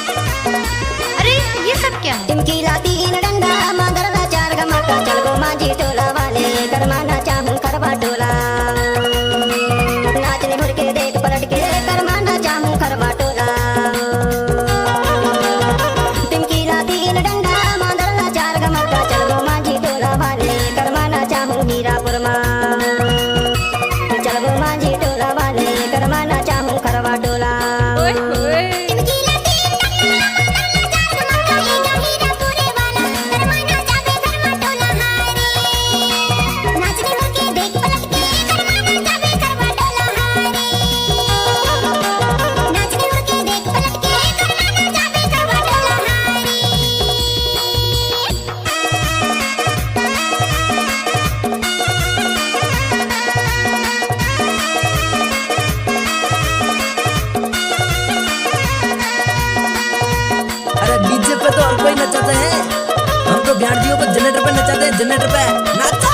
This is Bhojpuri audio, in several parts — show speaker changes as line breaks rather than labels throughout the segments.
अरे ये सब क्या है?
टिमकीला तीन डंडा मांगरला चार गमाका चल गो माझी टोला वाले करमाना चाहूं करवा टोला नाचने मुड़ के देख पलट के करमाना चाहूं करवा टोला टिमकीला तीन डंडा मांगरला चार गमाका चल गो माझी टोला वाले करमाना चाहूं हीरापुर मां चल गो माझी टोला वाले करमाना चाहूं करवा टोला
ओए होए
अरे डीजे पे तो और कोई नचाते हैं, हम तो ब्याणजियों को जनरेटर पे नचाते हैं, जनरेटर पे नाचो।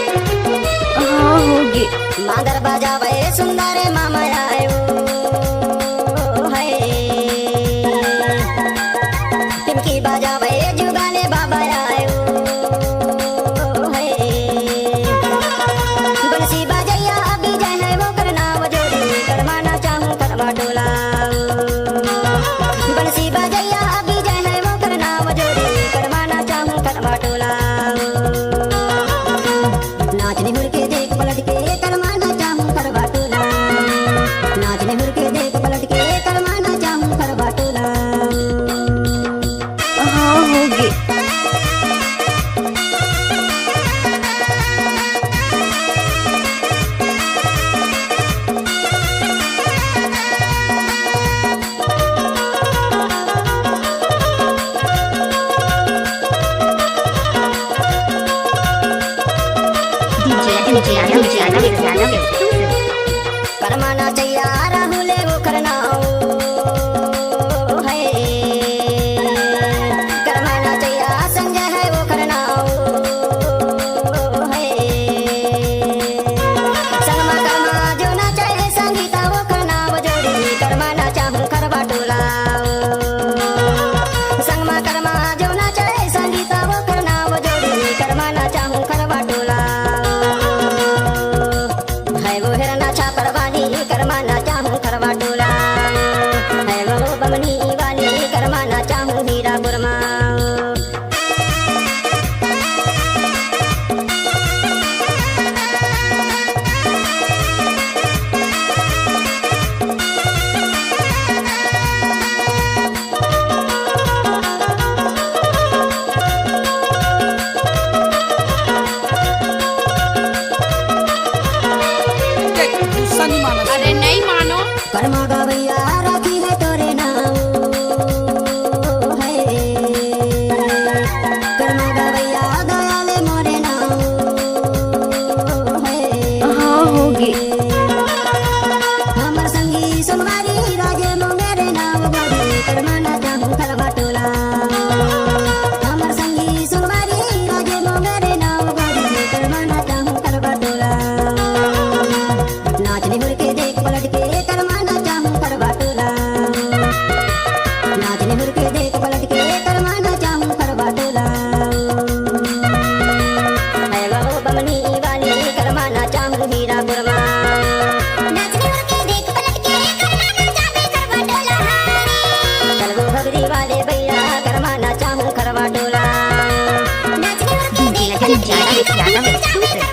हाँ होगी।
मांगर बजावे सुंदर मामा आयो है टिमकी बजावे जुगाने बाबा आयो है बंसी बजैया अभी जय है वो करना वो जोड़ी करवाना चाहूं करवा टोला बंसी बजैया अभी जय है वो करना वो जोड़ी करवाना चाहूं करवा टोला नाचने मुड़ के देख पलट के करवाना चाहूं करवा टोला नाचने मुड़ के देख पलट के करवाना चाहूं करवा टोला
हाँ होगी।
करमाना चाहिए राहुले वो करना है करमाना चाहिए संजय है वो करना है संगमा कर्मा जो ना चाहे संगीता वो करना वो जोड़ी करमाना चाहूं करवा टोला संगमा कर्मा जो ना चाहे संगीता वो करना वो जोड़ी करमाना चाहूं करवा टोला है वो हिरना छापरवानी करमाना चाहूं करवा टोला है वो बमनी वाली करमाना चाहूं हीरापुर मां
गुस्सा नहीं माना।
अरे नहीं मानो।
कर्मा गवैया राखी है तोरे नाम है कर्मा गवैया दयाले मोरे नाम है
हाँ होगी।
हमर संगी सुनवारी राजे मोंगेरे नाम बड़ी करमाना चाहूं करवा टोला हमर संगी सुनवारी राजे मोंगेरे नाम बड़ी करमाना चाहूं करवा टोला नाचने मुड़ के देख पलट के करमाना चाहूं करवा टोला नाचने मुड़ के देख पलट के करमाना चाहूं करवा टोला है वो बमनी वाली करमाना चाहूं हीरापुर मां नाचने मुड़ के देख पलट के करमाना चाहूं करवा टोला चल वो भगरी वाले भैया करमाना चाहूं करवा टोला नाचने मुड़ के देख पलट के करमाना चाहूं